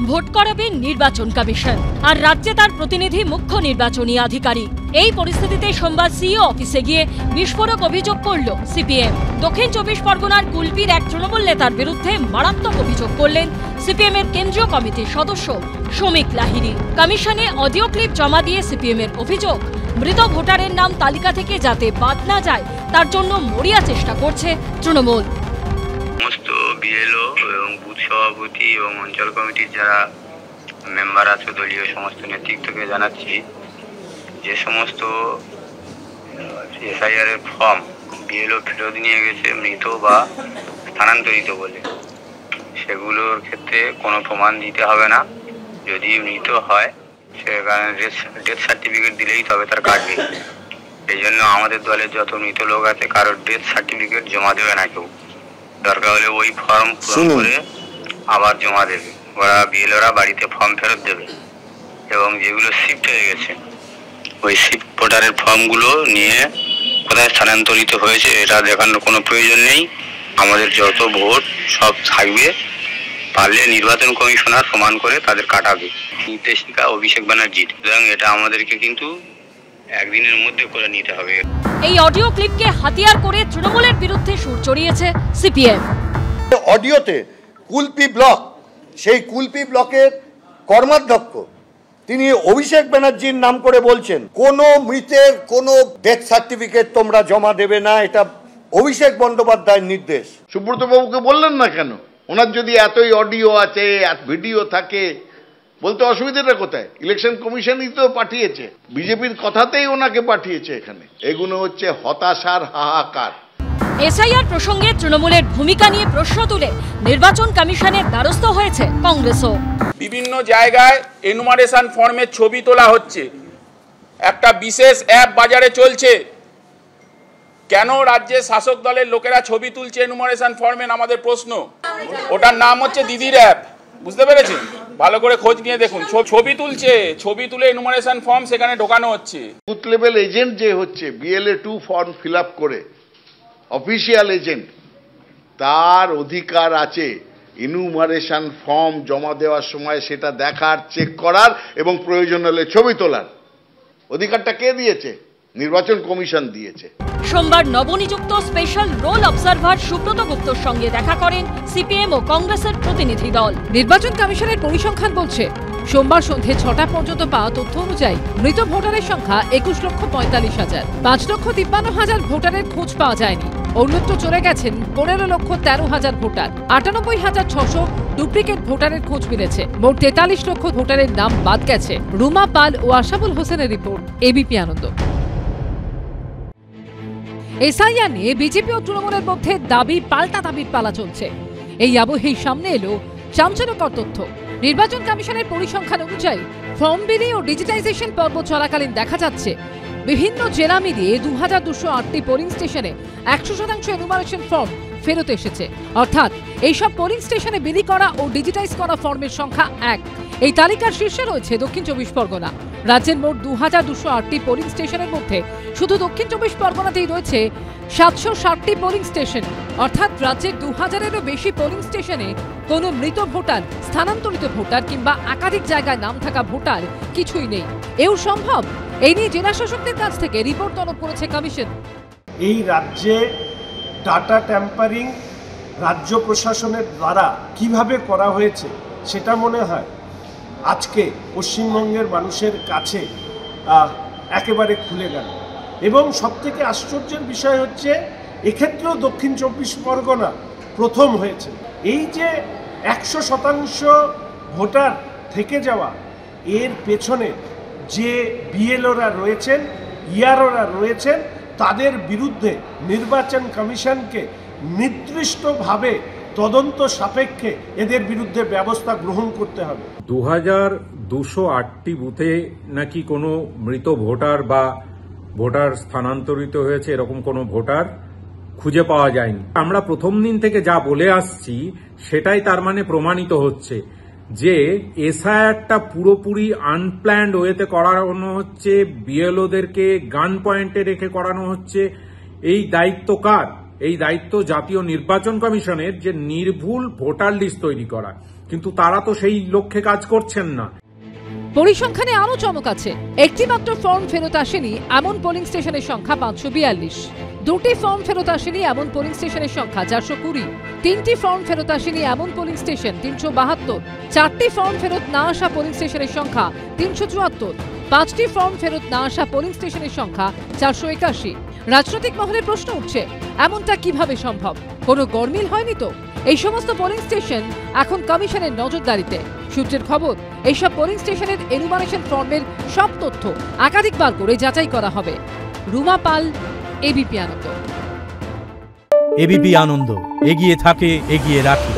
Vote করাবে নির্বাচন commission, আর রাজ্যে তার প্রতিনিধি মুখ্য নির্বাচনী আধিকারিক। এই পরিস্থিতিতে সোমবার সিইও অফিসে গিয়ে বিস্ফোরক অভিযোগ করল সিপিএম। দক্ষিণ 24 পরগনার কুলপির এক তৃণমূল নেতার বিরুদ্ধে মারাত্মক অভিযোগ করলেন সিপিএম এর কেন্দ্রীয় কমিটির সদস্য শ্রমিক লাহিড়ী। কমিশনে অডিও ক্লিপ জমা দিয়ে সিপিএম এর অভিযোগ, মৃত ভোটারের নাম তালিকা থেকে যাতে বাদ না যায় তার জন্য মরিয়া চেষ্টা করছে তৃণমূল। সমস্ত বিএলও এবং বুথ সভাপতি এবং অঞ্চল কমিটির যারা মেম্বার আছে, দলীয় সমস্ত নেতৃত্বকে জানাচ্ছি, যে সমস্ত এসআইআর এর ফর্ম বিএলও ফেরত নিয়ে গেছে মৃত বা স্থানান্তরিত বলে, সেগুলোর ক্ষেত্রে কোনো প্রমাণ দিতে হবে না। যদি মৃত হয় সেখানে ডেথ সার্টিফিকেট দিলেই তবে তার কাটবে। এই জন্য আমাদের দলের যত মৃত লোক আছে কারোর ডেথ সার্টিফিকেট জমা দেবে না কেউ। দরকার হলে ওই ফর্ম পূরণ করে আবার জমা দেবে। ওরা বিএলওরা বাড়িতে ফর্ম ফেরত দেবে এবং যেগুলো শিফট হয়ে গেছে ওই শিফট ভোটারের ফর্মগুলো নিয়ে কোথায় স্থানান্তরিত হয়েছে এটা দেখানোর কোনো প্রয়োজন নেই। আমাদের যত ভোট সব থাকবে, পারলে নির্বাচন কমিশনার প্রমাণ করে তাদের কাটাবে। নির্দেশিকা অভিষেক ব্যানার্জির, সুতরাং এটা আমাদেরকে কিন্তু একদিনের মধ্যে করে নিতে হবে। এই অডিও ক্লিপকে হাতিয়ার করে তৃণমূলের বিরুদ্ধে সুর চড়িয়েছে সিপিএম। অডিওতে কুলপি ব্লক, সেই কুলপি ব্লকের কর্মাধ্যক্ষ তিনি অভিষেক ব্যানার্জির নাম করে বলছেন কোনো মৃতের কোনো ডেথ সার্টিফিকেট তোমরা জমা দেবে না, এটা অভিষেক বন্দ্যোপাধ্যায়ের নির্দেশ। সুব্রত বাবুকে বললেন না কেন? ওনার যদি এতই অডিও আছে, ভিডিও থাকে, বলতে অসুবিধাটা কোথায়? ইলেকশন কমিশনই তো পাঠিয়েছে, বিজেপির কথাতেই ওনাকে পাঠিয়েছে এখানে। এগুলো হচ্ছে হতাশার হাহাকার। এসআইআর প্রসঙ্গে তৃণমূলের ভূমিকা নিয়ে প্রশ্ন তুলে নির্বাচন কমিশনের দ্বারস্থ হয়েছে কংগ্রেসও। বিভিন্ন জায়গায় এনুমারেশন ফর্মের ছবি তোলা হচ্ছে, একটা বিশেষ অ্যাপ বাজারে চলছে। কেন রাজ্যের শাসক দলের লোকেরা ছবি তুলছে এনুমারেশন ফর্মে? আমাদের প্রশ্ন। ওটার নাম হচ্ছে দিদির অ্যাপ, বুঝতে পেরেছেন? ভালো করে খোঁজ নিয়ে দেখুন। ছবি তুলছে, ছবি তুলে এনুমারেশন ফর্ম সেখানে ঢোকানো হচ্ছে। বুথ লেভেল এজেন্ট যে হচ্ছে BLA 2 ফর্ম ফিল আপ করে, অফিসিয়াল এজেন্ট, তার অধিকার আছে ইনুমারেশন ফর্ম জমা দেওয়ার সময় সেটা দেখার, চেক করার এবং প্রয়োজন হলে ছবি তোলার। অধিকারটা কে দিয়েছে? নির্বাচন কমিশন দিয়েছে। সোমবার নবনিযুক্ত স্পেশাল রোল অবজারভার সুব্রত গুপ্তর সঙ্গে দেখা করেন সিপিএম ও কংগ্রেসের প্রতিনিধি দল। নির্বাচন কমিশনের পরিসংখ্যান বলছে সোমবার সন্ধে 6টা পর্যন্ত পাওয়া তথ্য অনুযায়ী মৃত ভোটারের সংখ্যা 21,45,000। 5,53,000 ভোটারের খোঁজ পাওয়া যায়নি। অন্যত্র চলে গেছেন 15,13,000 ভোটার। 98,600 ডুপ্লিকেট ভোটারের খোঁজ মিলেছে। মোট 43 লক্ষ ভোটারের নাম বাদ গেছে। রুমা পাল ও আশাবুল হোসেনের রিপোর্ট, এবিপি আনন্দ। এসআইআর নিয়ে বিজেপি ও তৃণমূলের মধ্যে দাবি পাল্টা দাবির পালা চলছে। এই আবহেই সামনে এলো চাঞ্চল্যকর তথ্য। নির্বাচন কমিশনের পরিসংখ্যান অনুযায়ী ফর্ম বিলি ও ডিজিটাইজেশন পর্ব চলাকালীন দেখা যাচ্ছে বিভিন্ন জেলা মিলিয়ে 2208টি পোলিং স্টেশনে 100% এনুমারেশন ফর্ম ফেরত এসেছে। অর্থাৎ এইসব পোলিং স্টেশনে বিলি করা ও ডিজিটাইজ করা ফর্মের সংখ্যা 1। এই তালিকার শীর্ষে রয়েছে দক্ষিণ 24 পরগনা। রাজ্যের মোট 2208টি পোলিং স্টেশনের মধ্যে শুধু দক্ষিণ 24 পরগনাতেই রয়েছে 760টি পোলিং স্টেশন। অর্থাৎ রাজ্যের 2000-এরও বেশি পোলিং স্টেশনে কোনো মৃত ভোটার, স্থানান্তরিত ভোটার কিংবা একাধিক জায়গায় নাম থাকা ভোটার কিছুই নেই। এও সম্ভব? এই নিয়ে জেলা শাসকদের কাছ থেকে রিপোর্ট তলব করেছে কমিশন। এই রাজ্যে ডাটা ট্যাম্পারিং রাজ্য প্রশাসনের দ্বারা কিভাবে করা হয়েছে সেটা মনে হয় আজকে পশ্চিমবঙ্গের মানুষের কাছে একেবারে খুলে গেল। এবং সবথেকে আশ্চর্যের বিষয় হচ্ছে এক্ষেত্রেও দক্ষিণ 24 পরগনা প্রথম হয়েছে। এই যে 100% ভোটার থেকে যাওয়া, এর পেছনে যে বিএলওরা রয়েছেন, ইআরওরা রয়েছেন, তাদের বিরুদ্ধে নির্বাচন কমিশনকে নির্দিষ্টভাবে তদন্ত সাপেক্ষে এদের বিরুদ্ধে ব্যবস্থা গ্রহণ করতে হবে। 2208টি বুথে নাকি কোনো মৃত ভোটার বা ভোটার স্থানান্তরিত হয়েছে এরকম কোনো ভোটার খুঁজে পাওয়া যায়নি। আমরা প্রথম দিন থেকে যা বলে আসছি সেটাই তার মানে প্রমাণিত হচ্ছে যে এসআইআরটা পুরোপুরি আনপ্ল্যান্ড ওয়েতে করানো হচ্ছে, বিএলওদেরকে গান পয়েন্টে রেখে করানো হচ্ছে। এই দায়িত্ব কার? এই দায়িত্ব জাতীয় নির্বাচন কমিশনের, যে নির্ভুল ভোটার লিস্ট তৈরি করা। কিন্তু তারা তো সেই লক্ষ্যে কাজ করছেন না। পরিসংখ্যানে আরও চমক আছে। একটি মাত্র ফর্ম ফেরত আসেনি এমন পোলিং স্টেশনের সংখ্যা 542, দুটি ফর্ম ফেরত আসেনি এমন পোলিং স্টেশনের সংখ্যা 420, তিনটি ফর্ম ফেরত আসেনি এমন পোলিং স্টেশন 372, চারটি ফর্ম ফেরত না আসা পোলিং স্টেশনের সংখ্যা 374, পাঁচটি ফর্ম ফেরত না আসা পোলিং স্টেশনের সংখ্যা 481। রাজনৈতিক মহলে প্রশ্ন উঠছে, এমনটা কিভাবে সম্ভব? কোনো গরমিল হয়নি তো? এই সমস্ত পোলিং স্টেশন এখন কমিশনের নজরদারিতে। সূত্রের খবর, এইসব পোলিং স্টেশনের এনুমারেশন ফর্মের সব তথ্য একাধিকবার করে যাচাই করা হবে। রুমা পাল, এবিপি আনন্দ। এবিপি আনন্দ, এগিয়ে থাকে, এগিয়ে রাখে।